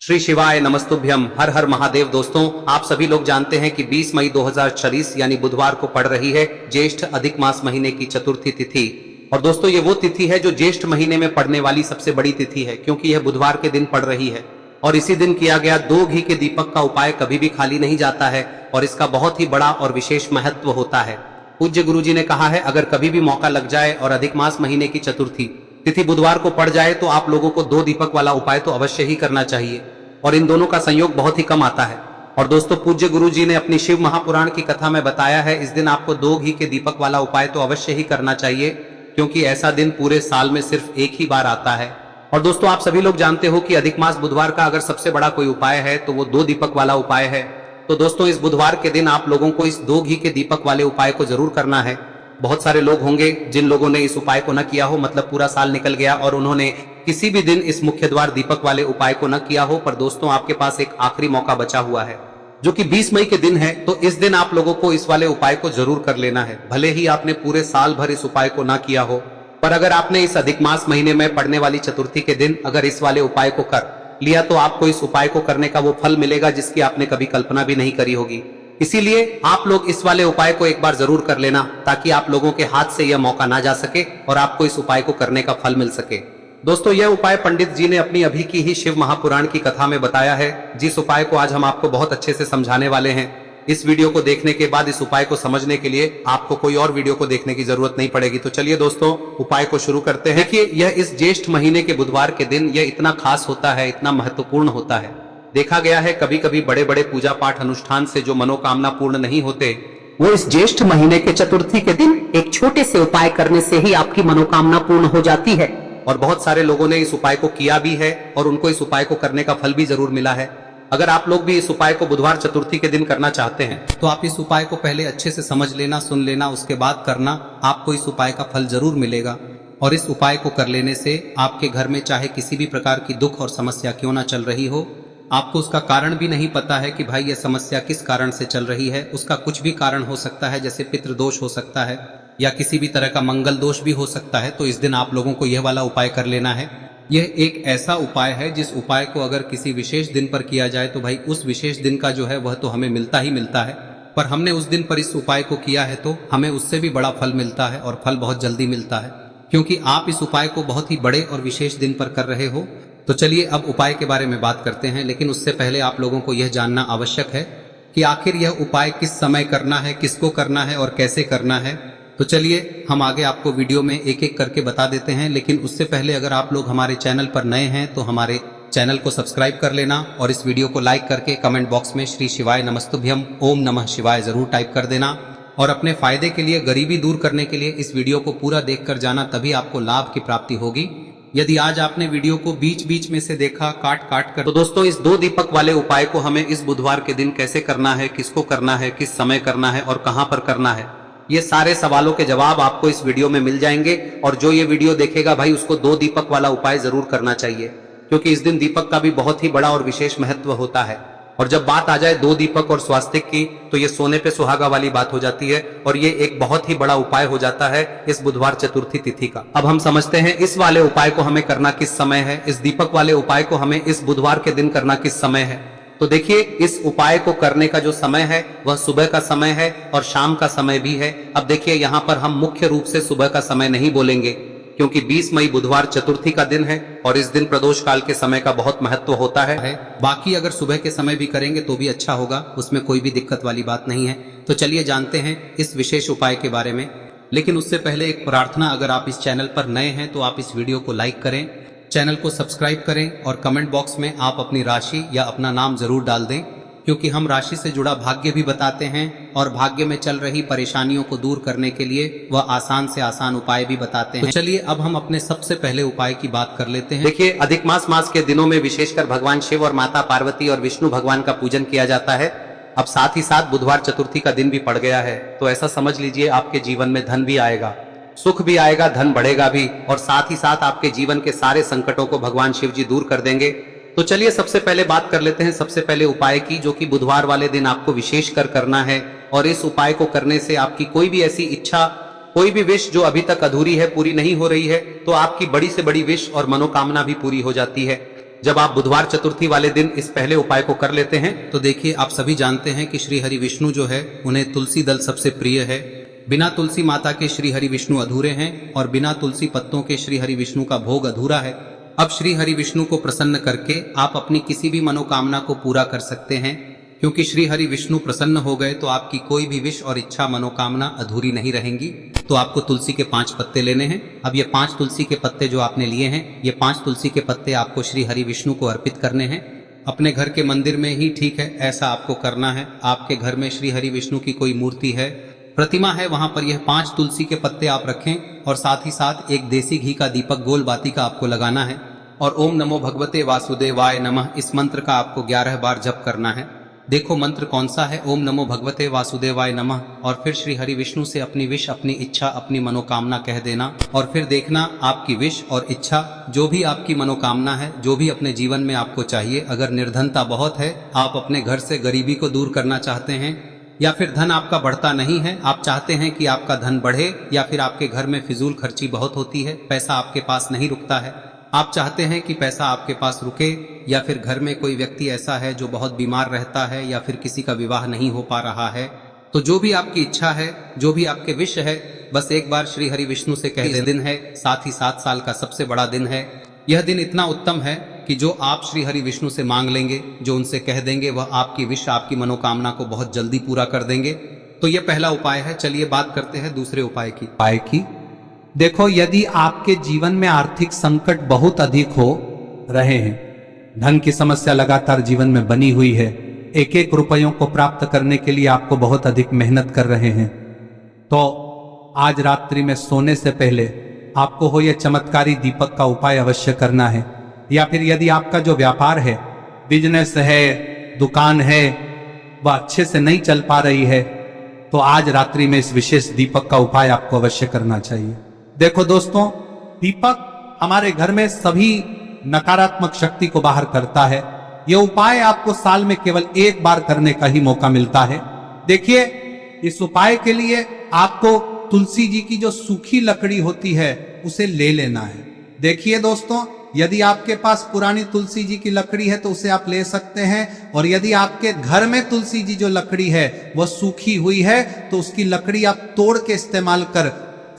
श्री शिवाय नमस्तुभ्यम। हर हर महादेव। दोस्तों, आप सभी लोग जानते हैं कि 20 मई 2024 यानी बुधवार को पड़ रही है ज्येष्ठ अधिक मास महीने की चतुर्थी तिथि। और दोस्तों, ये वो तिथि है जो ज्येष्ठ महीने में पड़ने वाली सबसे बड़ी तिथि है, क्योंकि यह बुधवार के दिन पड़ रही है। और इसी दिन किया गया 2 घी के दीपक का उपाय कभी भी खाली नहीं जाता है और इसका बहुत ही बड़ा और विशेष महत्व होता है। पूज्य गुरुजी ने कहा है, अगर कभी भी मौका लग जाए और अधिक मास महीने की चतुर्थी तिथि बुधवार को पड़ जाए तो आप लोगों को 2 दीपक वाला उपाय तो अवश्य ही करना चाहिए, और इन दोनों का संयोग बहुत ही कम आता है। और दोस्तों, पूज्य गुरुजी ने अपनी शिव महापुराण की कथा में बताया है, इस दिन आपको 2 घी के दीपक वाला उपाय तो अवश्य ही करना चाहिए, क्योंकि ऐसा दिन पूरे साल में सिर्फ एक ही बार आता है। और दोस्तों, आप सभी लोग जानते हो कि अधिक मास बुधवार का अगर सबसे बड़ा कोई उपाय है तो वो 2 दीपक वाला उपाय है। तो दोस्तों, इस बुधवार के दिन आप लोगों को इस 2 घी के दीपक वाले उपाय को जरूर करना है। बहुत सारे लोग होंगे जिन लोगों ने इस उपाय को न किया हो, मतलब पूरा साल निकल गया और उन्होंने किसी भी दिन इस मुख्य द्वार दीपक वाले उपाय को न किया हो। पर दोस्तों, आपके पास एक आखिरी मौका बचा हुआ है, जो कि 20 मई के दिन है। तो इस दिन आप लोगों को इस वाले उपाय को जरूर कर लेना है, भले ही आपने पूरे साल भर इस उपाय को ना किया हो। पर अगर आपने इस अधिक मास महीने में पड़ने वाली चतुर्थी के दिन अगर इस वाले उपाय को कर लिया तो आपको इस उपाय को करने का वो फल मिलेगा जिसकी आपने कभी कल्पना भी नहीं करी होगी। इसीलिए आप लोग इस वाले उपाय को एक बार जरूर कर लेना, ताकि आप लोगों के हाथ से यह मौका ना जा सके और आपको इस उपाय को करने का फल मिल सके। दोस्तों, यह उपाय पंडित जी ने अपनी अभी की ही शिव महापुराण की कथा में बताया है, जिस उपाय को आज हम आपको बहुत अच्छे से समझाने वाले हैं। इस वीडियो को देखने के बाद इस उपाय को समझने के लिए आपको कोई और वीडियो को देखने की जरूरत नहीं पड़ेगी। तो चलिए दोस्तों, उपाय को शुरू करते हैं। देखिए, यह इस ज्येष्ठ महीने के बुधवार के दिन यह इतना खास होता है, इतना महत्वपूर्ण होता है। देखा गया है कभी कभी बड़े बड़े पूजा पाठ अनुष्ठान से जो मनोकामना पूर्ण नहीं होते, वो इस ज्येष्ठ महीने के चतुर्थी के दिन एक छोटे से उपाय करने से ही आपकी मनोकामना पूर्ण हो जाती है। और बहुत सारे लोगों ने इस उपाय को किया भी है और उनको इस उपाय को करने का फल भी जरूर मिला है। अगर आप लोग भी इस उपाय को बुधवार चतुर्थी के दिन करना चाहते हैं तो आप इस उपाय को पहले अच्छे से समझ लेना, सुन लेना, उसके बाद करना। आपको इस उपाय का फल जरूर मिलेगा। और इस उपाय को कर लेने से आपके घर में चाहे किसी भी प्रकार की दुख और समस्या क्यों ना चल रही हो, आपको उसका कारण भी नहीं पता है कि भाई यह समस्या किस कारण से चल रही है, उसका कुछ भी कारण हो सकता है, जैसे पितृदोष हो सकता है या किसी भी तरह का मंगल दोष भी हो सकता है। तो इस दिन आप लोगों को यह वाला उपाय कर लेना है। यह एक ऐसा उपाय है जिस उपाय को अगर किसी विशेष दिन पर किया जाए तो भाई उस विशेष दिन का जो है वह तो हमें मिलता ही मिलता है। पर हमने उस दिन पर इस उपाय को किया है तो हमें उससे भी बड़ा फल मिलता है, और फल बहुत जल्दी मिलता है, क्योंकि आप इस उपाय को बहुत ही बड़े और विशेष दिन पर कर रहे हो। तो चलिए अब उपाय के बारे में बात करते हैं, लेकिन उससे पहले आप लोगों को यह जानना आवश्यक है कि आखिर यह उपाय किस समय करना है, किसको करना है और कैसे करना है। तो चलिए हम आगे आपको वीडियो में एक एक करके बता देते हैं, लेकिन उससे पहले अगर आप लोग हमारे चैनल पर नए हैं तो हमारे चैनल को सब्सक्राइब कर लेना और इस वीडियो को लाइक करके कमेंट बॉक्स में श्री शिवाय नमस्तुभ्यम ओम नमः शिवाय जरूर टाइप कर देना। और अपने फायदे के लिए, गरीबी दूर करने के लिए इस वीडियो को पूरा देखकर जाना, तभी आपको लाभ की प्राप्ति होगी। यदि आज आपने वीडियो को बीच बीच में से देखा काट काट कर, तो दोस्तों इस 2 दीपक वाले उपाय को हमें इस बुधवार के दिन कैसे करना है, किसको करना है, किस समय करना है और कहां पर करना है, ये सारे सवालों के जवाब आपको इस वीडियो में मिल जाएंगे। और जो ये वीडियो देखेगा भाई उसको 2 दीपक वाला उपाय जरूर करना चाहिए, क्योंकि इस दिन दीपक का भी बहुत ही बड़ा और विशेष महत्व होता है। और जब बात आ जाए 2 दीपक और स्वास्तिक की, तो ये सोने पे सुहागा वाली बात हो जाती है और ये एक बहुत ही बड़ा उपाय हो जाता है इस बुधवार चतुर्थी तिथि का। अब हम समझते हैं इस वाले उपाय को हमें करना किस समय है, इस दीपक वाले उपाय को हमें इस बुधवार के दिन करना किस समय है। तो देखिए, इस उपाय को करने का जो समय है वह सुबह का समय है और शाम का समय भी है। अब देखिए, यहाँ पर हम मुख्य रूप से सुबह का समय नहीं बोलेंगे, क्योंकि 20 मई बुधवार चतुर्थी का दिन है और इस दिन प्रदोष काल के समय का बहुत महत्व होता है। बाकी अगर सुबह के समय भी करेंगे तो भी अच्छा होगा, उसमें कोई भी दिक्कत वाली बात नहीं है। तो चलिए जानते हैं इस विशेष उपाय के बारे में। लेकिन उससे पहले एक प्रार्थना, अगर आप इस चैनल पर नए हैं तो आप इस वीडियो को लाइक करें, चैनल को सब्सक्राइब करें और कमेंट बॉक्स में आप अपनी राशि या अपना नाम जरूर डाल दें, क्योंकि हम राशि से जुड़ा भाग्य भी बताते हैं और भाग्य में चल रही परेशानियों को दूर करने के लिए वह आसान से आसान उपाय भी बताते हैं। तो चलिए अब हम अपने सबसे पहले उपाय की बात कर लेते हैं। देखिए, अधिक मास के दिनों में विशेषकर भगवान शिव और माता पार्वती और विष्णु भगवान का पूजन किया जाता है। अब साथ ही साथ बुधवार चतुर्थी का दिन भी पड़ गया है, तो ऐसा समझ लीजिए आपके जीवन में धन भी आएगा, सुख भी आएगा, धन बढ़ेगा भी, और साथ ही साथ आपके जीवन के सारे संकटों को भगवान शिव जी दूर कर देंगे। तो चलिए सबसे पहले बात कर लेते हैं सबसे पहले उपाय की, जो कि बुधवार वाले दिन आपको विशेष कर करना है। और इस उपाय को करने से आपकी कोई भी ऐसी इच्छा, कोई भी विश जो अभी तक अधूरी है, पूरी नहीं हो रही है, तो आपकी बड़ी से बड़ी विश और मनोकामना भी पूरी हो जाती है। जब आप बुधवार चतुर्थी वाले दिन इस पहले उपाय को कर लेते हैं तो देखिए, आप सभी जानते हैं कि श्री हरि विष्णु जो है उन्हें तुलसी दल सबसे प्रिय है। बिना तुलसी माता के श्री हरि विष्णु अधूरे हैं और बिना तुलसी पत्तों के श्री हरि विष्णु का भोग अधूरा है। अब श्री हरि विष्णु को प्रसन्न करके आप अपनी किसी भी मनोकामना को पूरा कर सकते हैं, क्योंकि श्री हरि विष्णु प्रसन्न हो गए तो आपकी कोई भी विश और इच्छा मनोकामना अधूरी नहीं रहेंगी। तो आपको तुलसी के 5 पत्ते लेने हैं। अब ये 5 तुलसी के पत्ते जो आपने लिए हैं, ये 5 तुलसी के पत्ते आपको श्री हरि विष्णु को अर्पित करने हैं। अपने घर के मंदिर में ही ठीक है, ऐसा आपको करना है। आपके घर में श्री हरि विष्णु की कोई मूर्ति है, प्रतिमा है, वहां पर यह 5 तुलसी के पत्ते आप रखें और साथ ही साथ एक देसी घी का दीपक गोल बाती का आपको लगाना है और ओम नमो भगवते वासुदेवाय नमः इस मंत्र का आपको 11 बार जप करना है। देखो मंत्र कौन सा है, ओम नमो भगवते वासुदेवाय नमः, और फिर श्री हरि विष्णु से अपनी विश, अपनी इच्छा, अपनी मनोकामना कह देना और फिर देखना आपकी विश और इच्छा, जो भी आपकी मनोकामना है, जो भी अपने जीवन में आपको चाहिए। अगर निर्धनता बहुत है, आप अपने घर से गरीबी को दूर करना चाहते हैं, या फिर धन आपका बढ़ता नहीं है, आप चाहते हैं कि आपका धन बढ़े, या फिर आपके घर में फिजूल खर्ची बहुत होती है, पैसा आपके पास नहीं रुकता है, आप चाहते हैं कि पैसा आपके पास रुके, या फिर घर में कोई व्यक्ति ऐसा है जो बहुत बीमार रहता है, या फिर किसी का विवाह नहीं हो पा रहा है, तो जो भी आपकी इच्छा है, जो भी आपके विश है, बस एक बार श्री हरि विष्णु से कह दें। दिन है, साथ ही 7 साल का सबसे बड़ा दिन है। यह दिन इतना उत्तम है कि जो आप श्री हरि विष्णु से मांग लेंगे, जो उनसे कह देंगे, वह आपकी विश, आपकी मनोकामना को बहुत जल्दी पूरा कर देंगे। तो यह पहला उपाय है। चलिए बात करते हैं दूसरे उपाय की। देखो, यदि आपके जीवन में आर्थिक संकट बहुत अधिक हो रहे हैं, धन की समस्या लगातार जीवन में बनी हुई है, एक एक रुपयों को प्राप्त करने के लिए आपको बहुत अधिक मेहनत कर रहे हैं, तो आज रात्रि में सोने से पहले आपको हो यह चमत्कारी दीपक का उपाय अवश्य करना है। या फिर यदि आपका जो व्यापार है, बिजनेस है, दुकान है, वह अच्छे से नहीं चल पा रही है, तो आज रात्रि में इस विशेष दीपक का उपाय आपको अवश्य करना चाहिए। देखो दोस्तों, दीपक हमारे घर में सभी नकारात्मक शक्ति को बाहर करता है। यह उपाय आपको साल में केवल 1 बार करने का ही मौका मिलता है। देखिए, इस उपाय के लिए आपको तुलसी जी की जो सूखी लकड़ी होती है उसे ले लेना है। देखिए दोस्तों, यदि आपके पास पुरानी तुलसी जी की लकड़ी है तो उसे आप ले सकते हैं, और यदि आपके घर में तुलसी जी जो लकड़ी है वह सूखी हुई है तो उसकी लकड़ी आप तोड़ के इस्तेमाल कर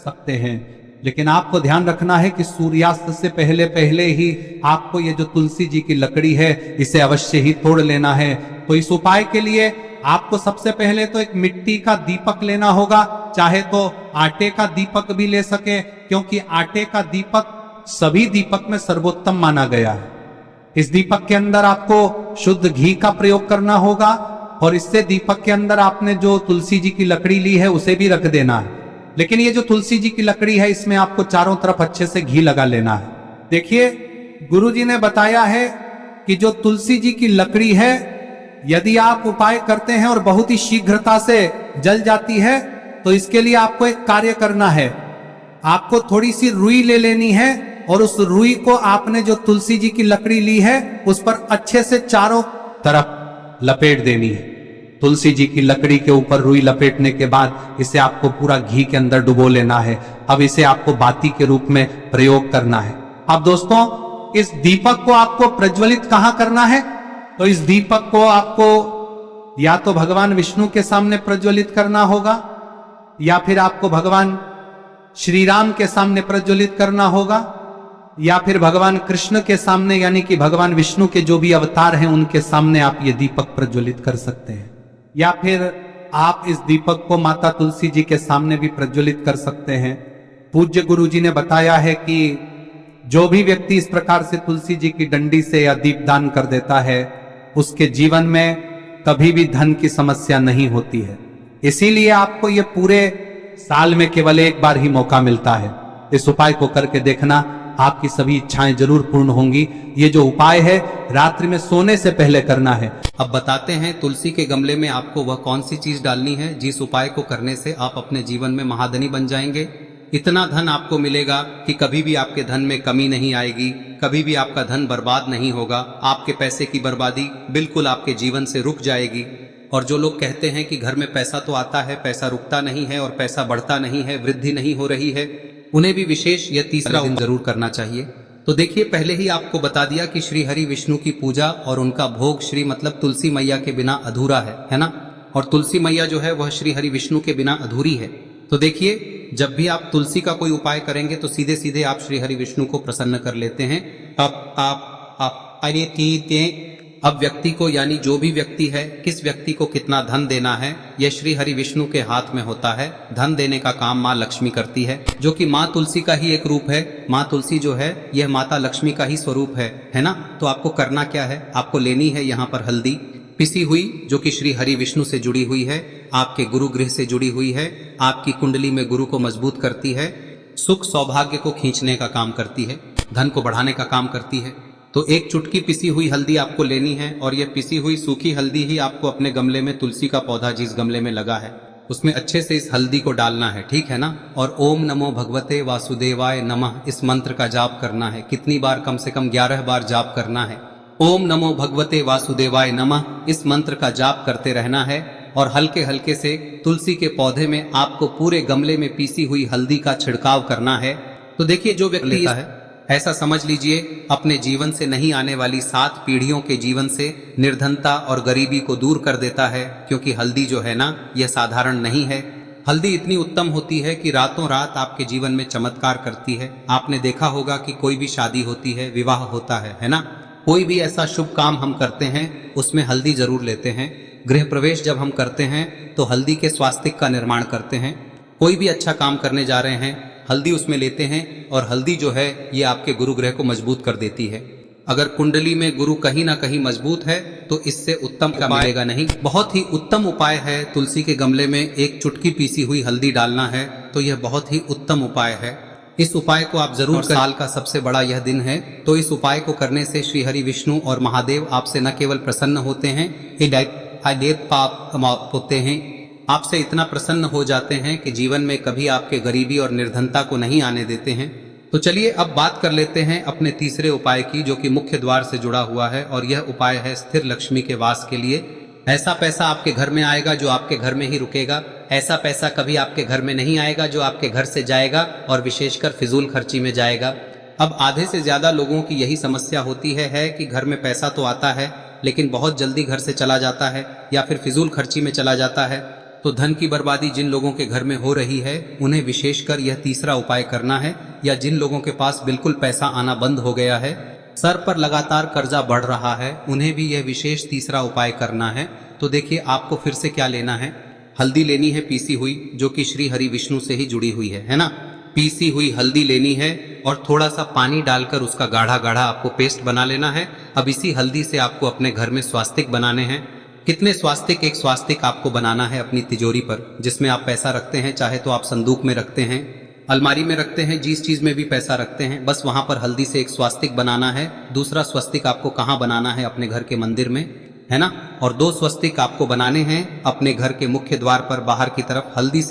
सकते हैं। लेकिन आपको ध्यान रखना है कि सूर्यास्त से पहले पहले ही आपको ये जो तुलसी जी की लकड़ी है इसे अवश्य ही तोड़ लेना है। तो इस उपाय के लिए आपको सबसे पहले तो एक मिट्टी का दीपक लेना होगा, चाहे तो आटे का दीपक भी ले सके, क्योंकि आटे का दीपक सभी दीपक में सर्वोत्तम माना गया है। इस दीपक के अंदर आपको शुद्ध घी का प्रयोग करना होगा, और इससे दीपक के अंदर आपने जो तुलसी जी की लकड़ी ली है उसे भी रख देना है। लेकिन ये जो तुलसी जी की लकड़ी है, इसमें आपको चारों तरफ अच्छे से घी लगा लेना है। देखिए, गुरुजी ने बताया है कि जो तुलसी जी की लकड़ी है, यदि आप उपाय करते हैं और बहुत ही शीघ्रता से जल जाती है, तो इसके लिए आपको एक कार्य करना है। आपको थोड़ी सी रुई ले लेनी है और उस रुई को आपने जो तुलसी जी की लकड़ी ली है उस पर अच्छे से चारों तरफ लपेट देनी है। तुलसी जी की लकड़ी के ऊपर रुई लपेटने के बाद इसे आपको पूरा घी के अंदर डुबो लेना है। अब इसे आपको बाती के रूप में प्रयोग करना है। अब दोस्तों, इस दीपक को आपको प्रज्वलित कहां करना है? तो इस दीपक को आपको या तो भगवान विष्णु के सामने प्रज्वलित करना होगा, या फिर आपको भगवान श्री राम के सामने प्रज्वलित करना होगा, या फिर भगवान कृष्ण के सामने, यानी कि भगवान विष्णु के जो भी अवतार हैं उनके सामने आप ये दीपक प्रज्वलित कर सकते हैं। या फिर आप इस दीपक को माता तुलसी जी के सामने भी प्रज्वलित कर सकते हैं। पूज्य गुरु जी ने बताया है कि जो भी व्यक्ति इस प्रकार से तुलसी जी की डंडी से या दीपदान कर देता है, उसके जीवन में कभी भी धन की समस्या नहीं होती है। इसीलिए आपको ये पूरे साल में केवल 1 बार ही मौका मिलता है। इस उपाय को करके देखना, आपकी सभी इच्छाएं जरूर पूर्ण होंगी। ये जो उपाय है रात्रि में सोने से पहले करना है। अब बताते हैं तुलसी के गमले में आपको वह कौन सी चीज डालनी है जिस उपाय को करने से आप अपने जीवन में महाधनी बन जाएंगे। इतना धन आपको मिलेगा कि कभी भी आपके धन में कमी नहीं आएगी, कभी भी आपका धन बर्बाद नहीं होगा। आपके पैसे की बर्बादी बिल्कुल आपके जीवन से रुक जाएगी। और जो लोग कहते हैं कि घर में पैसा तो आता है, पैसा रुकता नहीं है और पैसा बढ़ता नहीं है, वृद्धि नहीं हो रही है, उन्हें भी विशेष यह तीसरा दिन जरूर करना चाहिए। तो देखिए, पहले ही आपको बता दिया कि श्री हरि विष्णु की पूजा और उनका भोग श्री मतलब तुलसी मैया के बिना अधूरा है ना। और तुलसी मैया जो है वह श्री हरि विष्णु के बिना अधूरी है। तो देखिए, जब भी आप तुलसी का कोई उपाय करेंगे तो सीधे सीधे आप श्री हरि विष्णु को प्रसन्न कर लेते हैं। अब व्यक्ति को, यानी जो भी व्यक्ति है, किस व्यक्ति को कितना धन देना है, यह श्री हरि विष्णु के हाथ में होता है। धन देने का काम माँ लक्ष्मी करती है, जो कि माँ तुलसी का ही एक रूप है। माँ तुलसी जो है यह माता लक्ष्मी का ही स्वरूप है ना। तो आपको करना क्या है, आपको लेनी है यहाँ पर हल्दी पिसी हुई, जो कि श्री हरि विष्णु से जुड़ी हुई है, आपके गुरु गृह से जुड़ी हुई है, आपकी कुंडली में गुरु को मजबूत करती है, सुख सौभाग्य को खींचने का काम करती है, धन को बढ़ाने का काम करती है। तो एक चुटकी पिसी हुई हल्दी आपको लेनी है, और यह पिसी हुई सूखी हल्दी ही आपको अपने गमले में, तुलसी का पौधा जिस गमले में लगा है उसमें अच्छे से इस हल्दी को डालना है, ठीक है ना। और ओम नमो भगवते वासुदेवाय नमः इस मंत्र का जाप करना है। कितनी बार? कम से कम 11 बार जाप करना है। ओम नमो भगवते वासुदेवाय नमः इस मंत्र का जाप करते रहना है। और हल्के हल्के से तुलसी के पौधे में आपको पूरे गमले में पीसी हुई हल्दी का छिड़काव करना है। तो देखिए, जो व्यक्ति लेता है, ऐसा समझ लीजिए अपने जीवन से नहीं आने वाली 7 पीढ़ियों के जीवन से निर्धनता और गरीबी को दूर कर देता है। क्योंकि हल्दी जो है ना, यह साधारण नहीं है। हल्दी इतनी उत्तम होती है कि रातों रात आपके जीवन में चमत्कार करती है। आपने देखा होगा कि कोई भी शादी होती है, विवाह होता है ना, कोई भी ऐसा शुभ काम हम करते हैं उसमें हल्दी जरूर लेते हैं। गृह प्रवेश जब हम करते हैं तो हल्दी के स्वास्तिक का निर्माण करते हैं। कोई भी अच्छा काम करने जा रहे हैं, हल्दी उसमें लेते हैं, और हल्दी जो है ये आपके गुरु ग्रह को मजबूत कर देती है। अगर कुंडली में गुरु कहीं ना कहीं मजबूत है तो इससे उत्तम का मिलेगा नहीं। बहुत ही उत्तम उपाय है, तुलसी के गमले में एक चुटकी पीसी हुई हल्दी डालना है, तो यह बहुत ही उत्तम उपाय है। इस उपाय को आप जरूर, साल का सबसे बड़ा यह दिन है, तो इस उपाय को करने से श्री हरि विष्णु और महादेव आपसे न केवल प्रसन्न होते हैं, पाप होते हैं, आपसे इतना प्रसन्न हो जाते हैं कि जीवन में कभी आपके गरीबी और निर्धनता को नहीं आने देते हैं। तो चलिए अब बात कर लेते हैं अपने तीसरे उपाय की, जो कि मुख्य द्वार से जुड़ा हुआ है, और यह उपाय है स्थिर लक्ष्मी के वास के लिए। ऐसा पैसा आपके घर में आएगा जो आपके घर में ही रुकेगा। ऐसा पैसा कभी आपके घर में नहीं आएगा जो आपके घर से जाएगा, और विशेषकर फिजूल खर्ची में जाएगा। अब आधे से ज्यादा लोगों की यही समस्या होती है कि घर में पैसा तो आता है लेकिन बहुत जल्दी घर से चला जाता है, या फिर फिजूल खर्ची में चला जाता है। तो धन की बर्बादी जिन लोगों के घर में हो रही है उन्हें विशेषकर यह तीसरा उपाय करना है, या जिन लोगों के पास बिल्कुल पैसा आना बंद हो गया है, सर पर लगातार कर्जा बढ़ रहा है, उन्हें भी यह विशेष तीसरा उपाय करना है। तो देखिए, आपको फिर से क्या लेना है, हल्दी लेनी है पीसी हुई, जो कि श्री हरि विष्णु से ही जुड़ी हुई है ना। पीसी हुई हल्दी लेनी है और थोड़ा सा पानी डालकर उसका गाढ़ा गाढ़ा आपको पेस्ट बना लेना है। अब इसी हल्दी से आपको अपने घर में स्वास्तिक बनाने हैं। कितने स्वास्तिक? एक स्वास्तिक आपको बनाना है अपनी तिजोरी पर, जिसमें आप पैसा रखते हैं। चाहे तो आप संदूक में रखते हैं, अलमारी में रखते हैं, जिस चीज में भी पैसा रखते हैं, बस वहां पर हल्दी से एक स्वास्तिक बनाना है। दूसरा स्वस्तिक आपको कहाँ बनाना है? अपने घर के मंदिर में, है ना। और 2 स्वस्तिक आपको बनाने हैं अपने घर के मुख्य द्वार पर बाहर की तरफ। हल्दी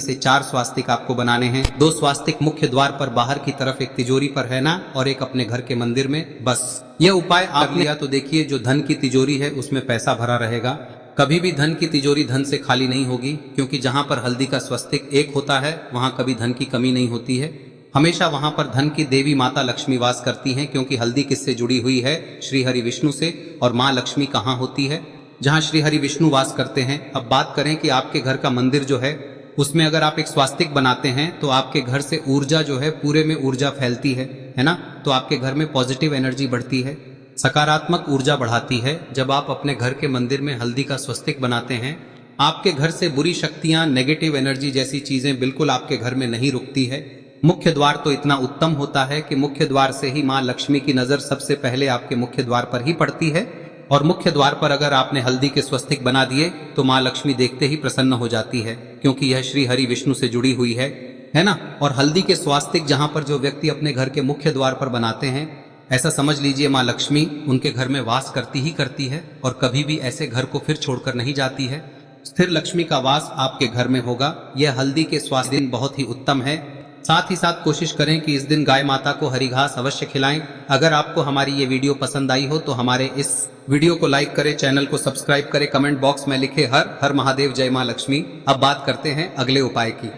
से 4 स्वास्तिक आपको बनाने हैं। 2 स्वास्तिक मुख्य द्वार पर बाहर की तरफ, एक तिजोरी पर, है ना, और एक अपने घर के मंदिर में। बस यह उपाय आप लिया तो देखिए, जो धन की तिजोरी है उसमें पैसा भरा रहेगा। कभी भी धन की तिजोरी धन से खाली नहीं होगी, क्योंकि जहां पर हल्दी का स्वस्तिक एक होता है वहां कभी धन की कमी नहीं होती है। हमेशा वहां पर धन की देवी माता लक्ष्मी वास करती हैं, क्योंकि हल्दी किससे जुड़ी हुई है? श्री हरि विष्णु से। और माँ लक्ष्मी कहाँ होती है? जहाँ श्री हरि विष्णु वास करते हैं। अब बात करें कि आपके घर का मंदिर जो है उसमें अगर आप एक स्वास्तिक बनाते हैं तो आपके घर से ऊर्जा जो है, पूरे में ऊर्जा फैलती है ना। तो आपके घर में पॉजिटिव एनर्जी बढ़ती है, सकारात्मक ऊर्जा बढ़ाती है। जब आप अपने घर के मंदिर में हल्दी का स्वस्तिक बनाते हैं, आपके घर से बुरी शक्तियां, नेगेटिव एनर्जी जैसी चीजें बिल्कुल आपके घर में नहीं रुकती है। मुख्य द्वार तो इतना उत्तम होता है कि मुख्य द्वार से ही माँ लक्ष्मी की नजर सबसे पहले आपके मुख्य द्वार पर ही पड़ती है। और मुख्य द्वार पर अगर आपने हल्दी के स्वस्तिक बना दिए तो माँ लक्ष्मी देखते ही प्रसन्न हो जाती है, क्योंकि यह श्री हरि विष्णु से जुड़ी हुई है ना। और हल्दी के स्वास्तिक जहां पर जो व्यक्ति अपने घर के मुख्य द्वार पर बनाते हैं, ऐसा समझ लीजिए माँ लक्ष्मी उनके घर में वास करती ही करती है, और कभी भी ऐसे घर को फिर छोड़कर नहीं जाती है। स्थिर लक्ष्मी का वास आपके घर में होगा। यह हल्दी के स्वास्थ्य दिन बहुत ही उत्तम है। साथ ही साथ कोशिश करें कि इस दिन गाय माता को हरी घास अवश्य खिलाएं। अगर आपको हमारी ये वीडियो पसंद आई हो तो हमारे इस वीडियो को लाइक करें, चैनल को सब्सक्राइब करें, कमेंट बॉक्स में लिखे हर हर महादेव, जय माँ लक्ष्मी। अब बात करते हैं अगले उपाय की।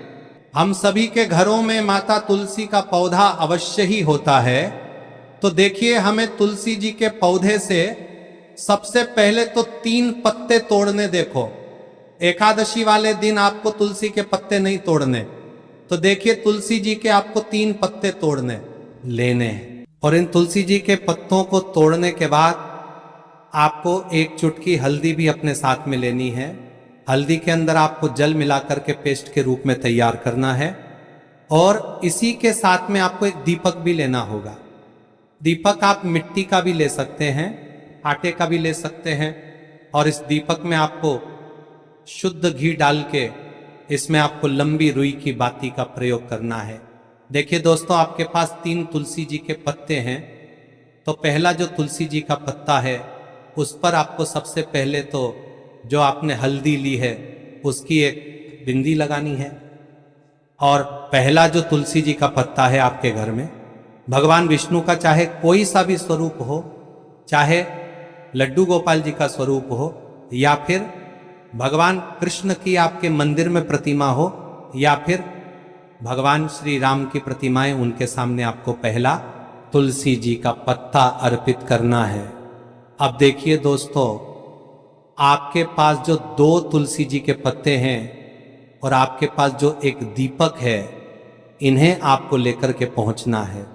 हम सभी के घरों में माता तुलसी का पौधा अवश्य ही होता है, तो देखिए, हमें तुलसी जी के पौधे से सबसे पहले तो 3 पत्ते तोड़ने। देखो, एकादशी वाले दिन आपको तुलसी के पत्ते नहीं तोड़ने, तो देखिए तुलसी जी के आपको 3 पत्ते तोड़ने लेने, और इन तुलसी जी के पत्तों को तोड़ने के बाद आपको 1 चुटकी हल्दी भी अपने साथ में लेनी है। हल्दी के अंदर आपको जल मिलाकर के पेस्ट के रूप में तैयार करना है, और इसी के साथ में आपको एक दीपक भी लेना होगा। दीपक आप मिट्टी का भी ले सकते हैं, आटे का भी ले सकते हैं, और इस दीपक में आपको शुद्ध घी डाल के इसमें आपको लंबी रुई की बाती का प्रयोग करना है। देखिए दोस्तों, आपके पास 3 तुलसी जी के पत्ते हैं, तो पहला जो तुलसी जी का पत्ता है उस पर आपको सबसे पहले तो जो आपने हल्दी ली है उसकी एक बिंदी लगानी है। और पहला जो तुलसी जी का पत्ता है आपके घर में, भगवान विष्णु का चाहे कोई सा भी स्वरूप हो, चाहे लड्डू गोपाल जी का स्वरूप हो, या फिर भगवान कृष्ण की आपके मंदिर में प्रतिमा हो, या फिर भगवान श्री राम की प्रतिमाएं, उनके सामने आपको पहला तुलसी जी का पत्ता अर्पित करना है। अब देखिए दोस्तों, आपके पास जो 2 तुलसी जी के पत्ते हैं और आपके पास जो एक दीपक है, इन्हें आपको लेकर के पहुंचना है।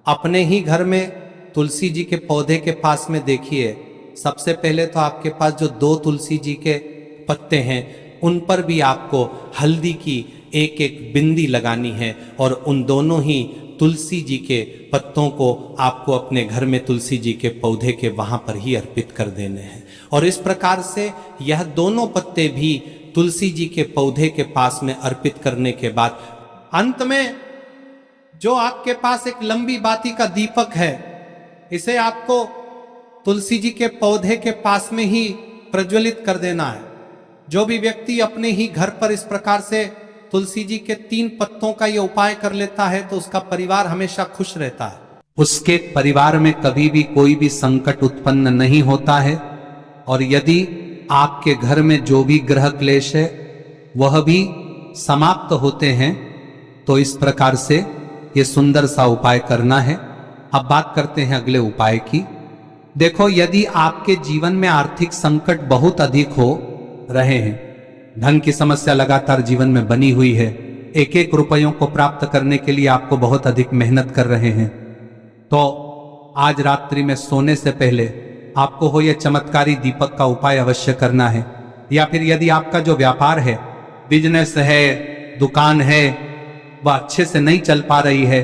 अपने ही घर में तुलसी जी के पौधे के पास में देखिए, सबसे पहले तो आपके पास जो 2 तुलसी जी के पत्ते हैं उन पर भी आपको हल्दी की एक बिंदी लगानी है, और उन दोनों ही तुलसी जी के पत्तों को आपको अपने घर में तुलसी जी के पौधे के वहां पर ही अर्पित कर देने हैं। और इस प्रकार से यह दोनों पत्ते भी तुलसी जी के पौधे के पास में अर्पित करने के बाद अंत में जो आपके पास एक लंबी बाती का दीपक है, इसे आपको तुलसी जी के पौधे के पास में ही प्रज्वलित कर देना है। जो भी व्यक्ति अपने ही घर पर इस प्रकार से तुलसी जी के 3 पत्तों का ये उपाय कर लेता है तो उसका परिवार हमेशा खुश रहता है, उसके परिवार में कभी भी कोई भी संकट उत्पन्न नहीं होता है, और यदि आपके घर में जो भी ग्रह क्लेश है वह भी समाप्त होते हैं। तो इस प्रकार से ये सुंदर सा उपाय करना है। अब बात करते हैं अगले उपाय की। देखो, यदि आपके जीवन में आर्थिक संकट बहुत अधिक हो रहे हैं, धन की समस्या लगातार जीवन में बनी हुई है, 1-1 रुपयों को प्राप्त करने के लिए आपको बहुत अधिक मेहनत कर रहे हैं, तो आज रात्रि में सोने से पहले आपको हो यह चमत्कारी दीपक का उपाय अवश्य करना है। या फिर यदि आपका जो व्यापार है, बिजनेस है, दुकान है, वह अच्छे से नहीं चल पा रही है,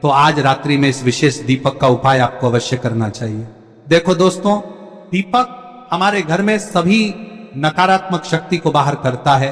तो आज रात्रि में इस विशेष दीपक का उपाय आपको अवश्य करना चाहिए। देखो दोस्तों, दीपक हमारे घर में सभी नकारात्मक शक्ति को बाहर करता है,